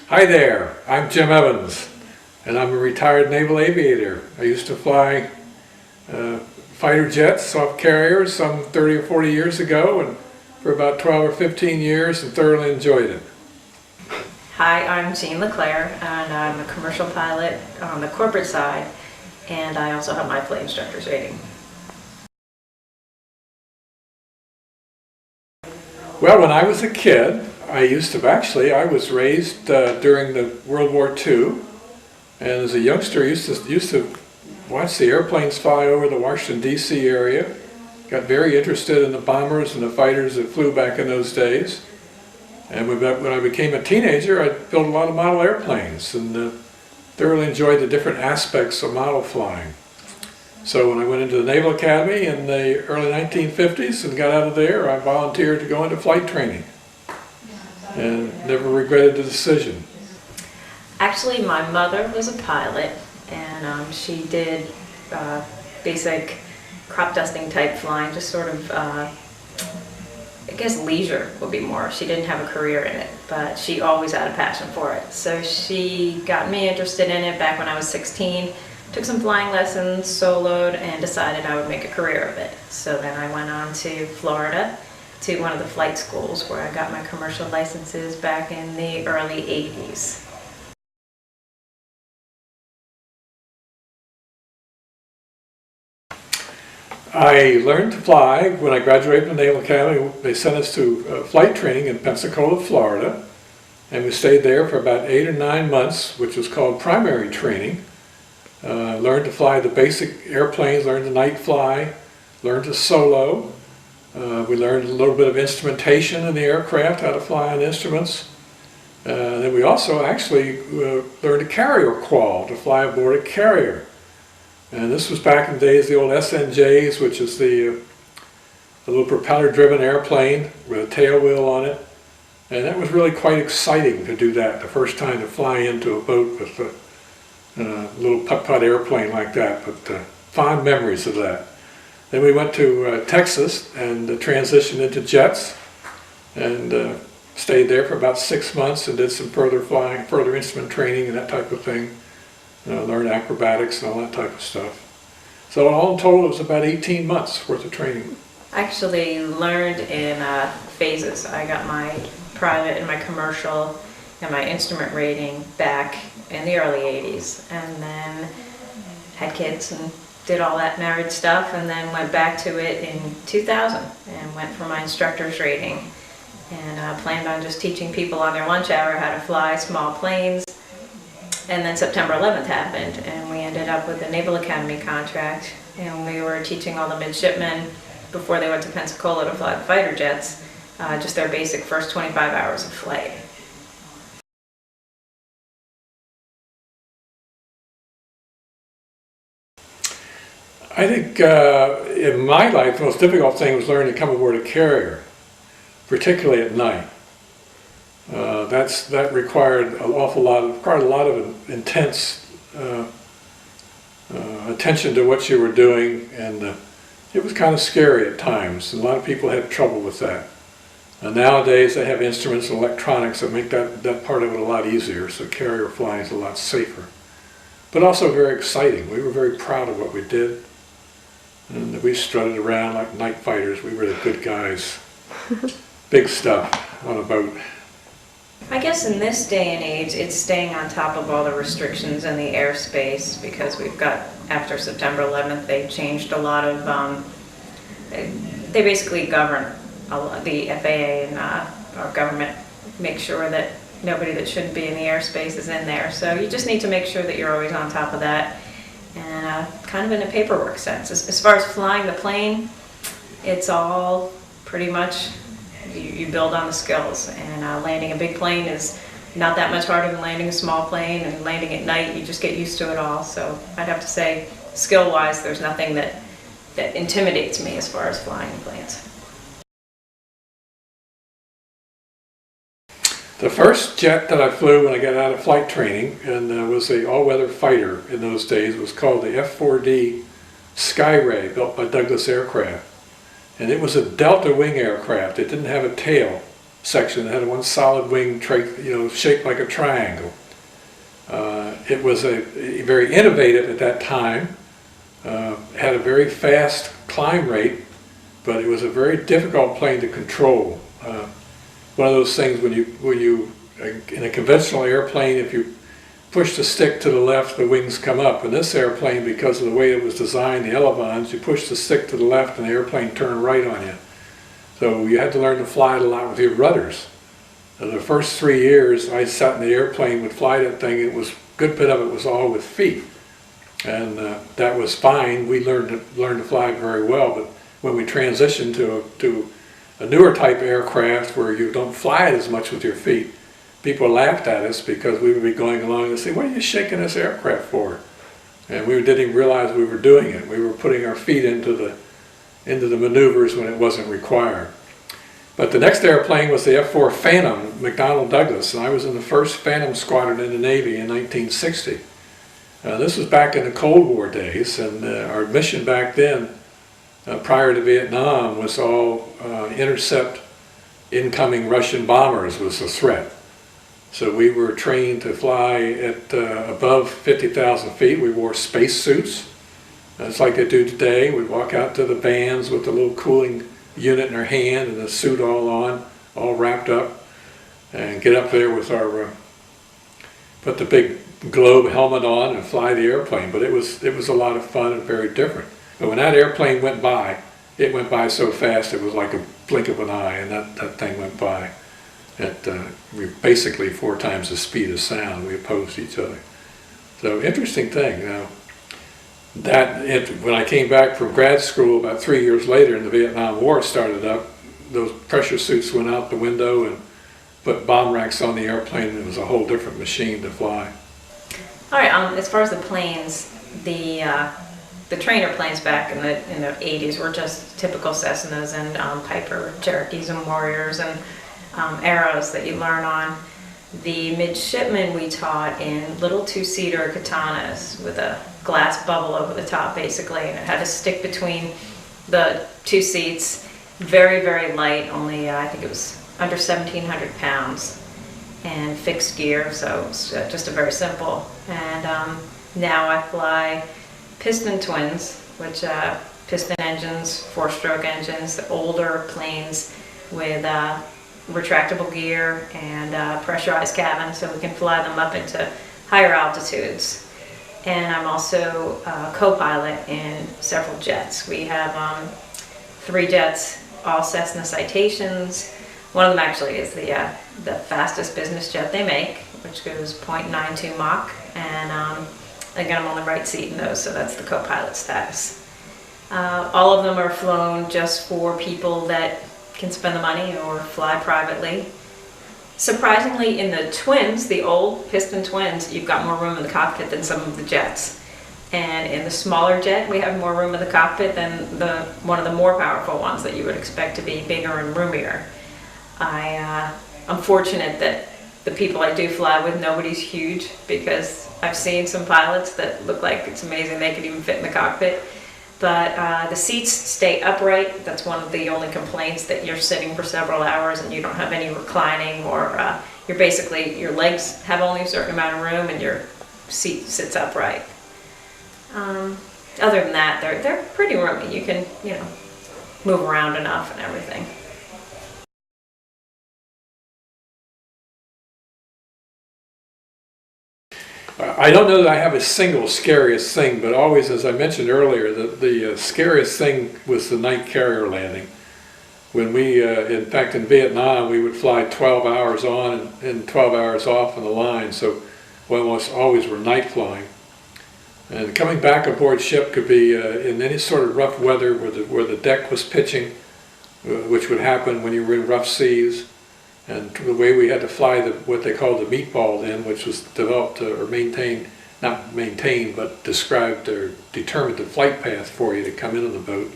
Hi there, I'm Jim Evans, and I'm a retired naval aviator. I used to fly fighter jets, soft carriers, some 30 or 40 years ago, and for about 12 or 15 years, and thoroughly enjoyed it. Hi, I'm Jean Leclare, and I'm a commercial pilot on the corporate side, and I also have my flight instructor's rating. Well, when I was a kid, I was raised during the World War II, and as a youngster, used to watch the airplanes fly over the Washington, D.C. area. Got very interested in the bombers and the fighters that flew back in those days. And when I became a teenager, I built a lot of model airplanes and thoroughly enjoyed the different aspects of model flying. So when I went into the Naval Academy in the early 1950s and got out of there, I volunteered to go into flight training and never regretted the decision. Actually, my mother was a pilot, and she did basic crop dusting type flying, just sort of, I guess leisure would be more. She didn't have a career in it, but she always had a passion for it. So she got me interested in it back when I was 16. Took some flying lessons, soloed, and decided I would make a career of it. So then I went on to Florida to one of the flight schools where I got my commercial licenses back in the early 80s. I learned to fly when I graduated from the Naval Academy. They sent us to flight training in Pensacola, Florida, and we stayed there for about 8 or 9 months, which was called primary training. Learned to fly the basic airplanes, learned to night fly, learned to solo. We learned a little bit of instrumentation in the aircraft, how to fly on instruments. Then we also actually learned to carrier qual, to fly aboard a carrier. And this was back in the days of the old SNJs, which is the little propeller-driven airplane with a tail wheel on it. And that was really quite exciting to do that, the first time to fly into a boat with a little putt-putt airplane like that, but fond memories of that. Then we went to Texas and transitioned into jets and stayed there for about 6 months and did some further flying, further instrument training and that type of thing. Learned acrobatics and all that type of stuff. So all in total it was about 18 months worth of training. I actually learned in phases. I got my private and my commercial and my instrument rating back in the early 80s, and then had kids and did all that married stuff, and then went back to it in 2000 and went for my instructor's rating, and planned on just teaching people on their lunch hour how to fly small planes. And then September 11th happened, and we ended up with the Naval Academy contract, and we were teaching all the midshipmen before they went to Pensacola to fly the fighter jets, just their basic first 25 hours of flight. I think in my life the most difficult thing was learning to come aboard a carrier, particularly at night. That required a lot of intense attention to what you were doing, and it was kind of scary at times. And a lot of people had trouble with that. Nowadays they have instruments and electronics that make that part of it a lot easier, so carrier flying is a lot safer. But also very exciting. We were very proud of what we did. And we strutted around like night fighters. We were the good guys. Big stuff on a boat. I guess in this day and age, it's staying on top of all the restrictions in the airspace, because we've got, after September 11th, they changed a lot of, they basically govern the FAA and our government, make sure that nobody that shouldn't be in the airspace is in there. So you just need to make sure that you're always on top of that, and kind of in a paperwork sense. As far as flying the plane, it's all pretty much, you build on the skills, and landing a big plane is not that much harder than landing a small plane, and landing at night, you just get used to it all. So I'd have to say, skill-wise, there's nothing that intimidates me as far as flying planes. The first jet that I flew when I got out of flight training, and was an all-weather fighter in those days, was called the F-4D Skyray, built by Douglas Aircraft. And it was a delta wing aircraft. It didn't have a tail. section. It had one solid wing, shaped like a triangle. It was very innovative at that time. Had a very fast climb rate, but it was a very difficult plane to control. One of those things when you in a conventional airplane, if you push the stick to the left, the wings come up. In this airplane, because of the way it was designed, the elevons, you push the stick to the left and the airplane turned right on you. So you had to learn to fly it a lot with your rudders. The first 3 years I sat in the airplane, would fly that thing, it was a good bit of it was all with feet. And that was fine. We learned to fly very well, but when we transitioned to a newer type aircraft where you don't fly it as much with your feet, people laughed at us because we would be going along and say, "What are you shaking this aircraft for?" And we didn't even realize we were doing it. We were putting our feet into the maneuvers when it wasn't required. But the next airplane was the F-4 Phantom, McDonnell Douglas, and I was in the first Phantom Squadron in the Navy in 1960. This was back in the Cold War days, and our mission back then, prior to Vietnam, was all intercept incoming Russian bombers was a threat. So we were trained to fly at above 50,000 feet. We wore space suits. It's like they do today. We'd walk out to the vans with the little cooling unit in our hand and the suit all on, all wrapped up, and get up there with our, put the big globe helmet on and fly the airplane. But it was a lot of fun and very different. But when that airplane went by, it went by so fast it was like a blink of an eye, and that thing went by at basically 4 times the speed of sound. We opposed each other. So interesting thing. Now, when I came back from grad school about 3 years later and the Vietnam War started up, those pressure suits went out the window and put bomb racks on the airplane, and it was a whole different machine to fly. All right, as far as the planes, the trainer planes back in the 80s were just typical Cessnas and Piper Cherokees and Warriors and arrows that you learn on. The midshipmen we taught in little 2-seater katanas with a glass bubble over the top, basically, and it had a stick between the 2 seats. Very, very light, only I think it was under 1,700 pounds, and fixed gear, so it's just a very simple. And now I fly piston twins, which piston engines, 4-stroke engines, the older planes with retractable gear and pressurized cabin, so we can fly them up into higher altitudes. And I'm also a co-pilot in several jets. We have 3 jets, all Cessna citations. One of them actually is the fastest business jet they make, which goes 0.92 Mach, and again, I'm on the right seat in those, so that's the co-pilot status. All of them are flown just for people that can spend the money or fly privately. Surprisingly, in the twins, the old piston twins, you've got more room in the cockpit than some of the jets. And in the smaller jet, we have more room in the cockpit than one of the more powerful ones that you would expect to be bigger and roomier. I'm fortunate that the people I do fly with, nobody's huge, because I've seen some pilots that look like it's amazing they could even fit in the cockpit. But the seats stay upright. That's one of the only complaints, that you're sitting for several hours and you don't have any reclining, or your legs have only a certain amount of room and your seat sits upright. Other than that, they're pretty roomy. You can, move around enough and everything. I don't know that I have a single scariest thing, but always, as I mentioned earlier, the scariest thing was the night carrier landing. When we, in fact, in Vietnam, we would fly 12 hours on and 12 hours off on the line, so we almost always were night flying. And coming back aboard ship could be in any sort of rough weather where the deck was pitching, which would happen when you were in rough seas. And the way we had to fly what they called the meatball then, which was developed or maintained, not maintained, but described or determined the flight path for you to come into the boat.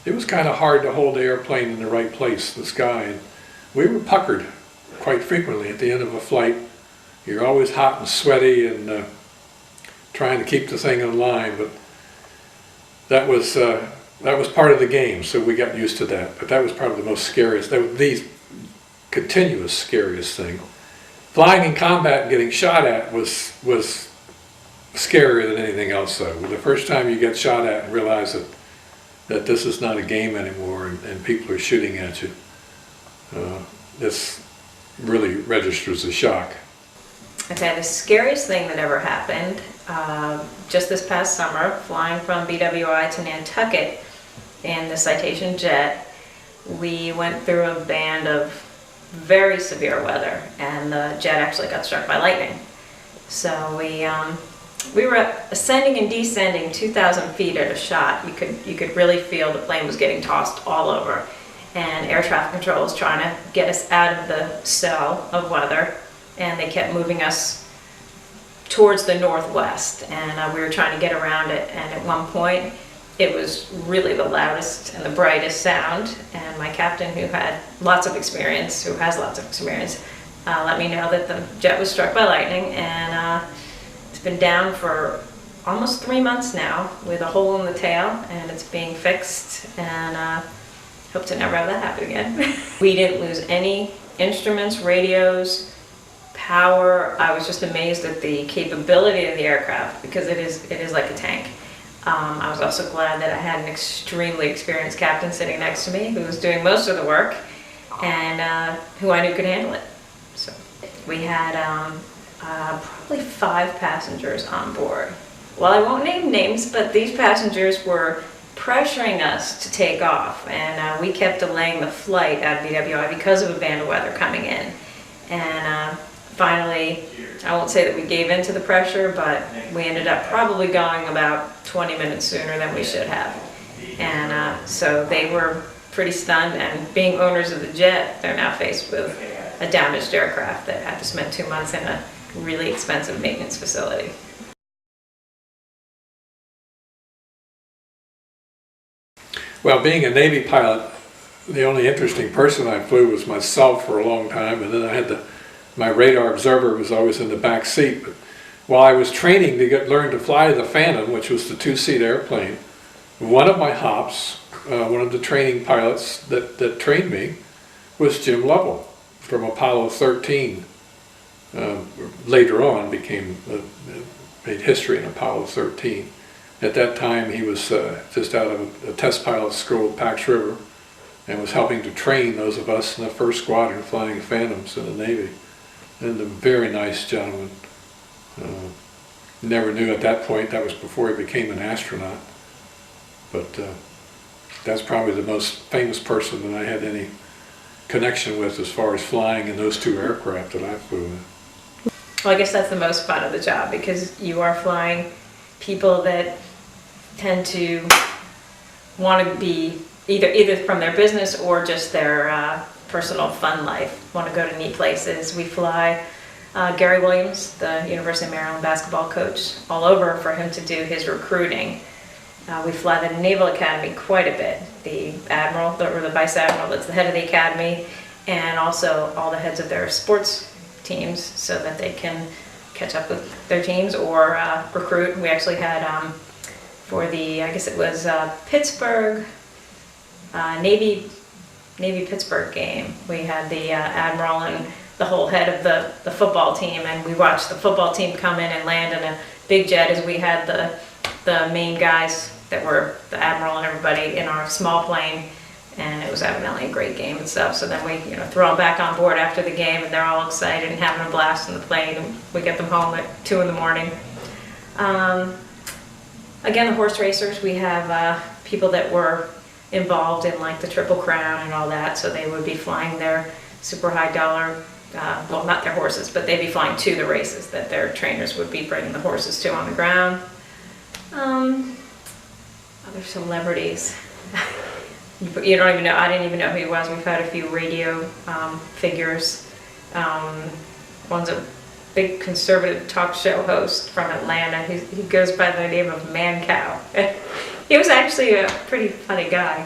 It was kind of hard to hold the airplane in the right place in the sky. And we were puckered quite frequently at the end of a flight. You're always hot and sweaty and trying to keep the thing in line, but that was part of the game, so we got used to that. But that was probably the most scariest. continuous scariest thing. Flying in combat and getting shot at was scarier than anything else though. The first time you get shot at and realize that this is not a game anymore and people are shooting at you, this really registers a shock. Okay, the scariest thing that ever happened, just this past summer, flying from BWI to Nantucket in the Citation jet, we went through a band of very severe weather, and the jet actually got struck by lightning. So we were ascending and descending 2,000 feet at a shot. You could really feel the plane was getting tossed all over, and air traffic control was trying to get us out of the cell of weather, and they kept moving us towards the northwest, and we were trying to get around it, and at one point it was really the loudest and the brightest sound, and my captain, who has lots of experience, let me know that the jet was struck by lightning, and it's been down for almost 3 months now with a hole in the tail, and it's being fixed, and hope to never have that happen again. We didn't lose any instruments, radios, power. I was just amazed at the capability of the aircraft, because it is like a tank. I was also glad that I had an extremely experienced captain sitting next to me who was doing most of the work, and who I knew could handle it. So we had probably 5 passengers on board. Well, I won't name names, but these passengers were pressuring us to take off, and we kept delaying the flight at BWI because of a band of weather coming in. And finally, I won't say that we gave in to the pressure, but we ended up probably going about 20 minutes sooner than we should have. And so they were pretty stunned, and being owners of the jet, they're now faced with a damaged aircraft that had to spend 2 months in a really expensive maintenance facility. Well, being a Navy pilot, the only interesting person I flew was myself for a long time, and then I had my radar observer was always in the back seat. But while I was training to learn to fly the Phantom, which was the 2-seat airplane, one of my hops, one of the training pilots that trained me, was Jim Lovell from Apollo 13. Later on made history in Apollo 13. At that time he was just out of a test pilot school at Pax River, and was helping to train those of us in the first squadron flying Phantoms in the Navy. And a very nice gentleman. Never knew at that point, that was before he became an astronaut. But that's probably the most famous person that I had any connection with as far as flying in those 2 aircraft that I flew in. Well, I guess that's the most fun of the job, because you are flying people that tend to want to be either from their business or just their personal fun life, want to go to neat places. We fly Gary Williams, the University of Maryland basketball coach, all over for him to do his recruiting. We fly the Naval Academy quite a bit. The admiral, or the vice admiral that's the head of the academy, and also all the heads of their sports teams, so that they can catch up with their teams or recruit. We actually had for the, I guess it was Pittsburgh, Navy Pittsburgh game, we had the admiral and the whole head of the football team, and we watched the football team come in and land in a big jet, as we had the main guys that were the admiral and everybody in our small plane, and it was evidently a great game and stuff. So then we throw them back on board after the game, and they're all excited and having a blast in the plane, and we get them home at 2 in the morning. Again, the horse racers, we have people that were involved in like the Triple Crown and all that, so they would be flying their super high dollar, well, not their horses, but they'd be flying to the races that their trainers would be bringing the horses to on the ground. Other celebrities. You don't even know, I didn't even know who he was. We've had a few radio figures. One's a big conservative talk show host from Atlanta. He goes by the name of Man Cow. He was actually a pretty funny guy.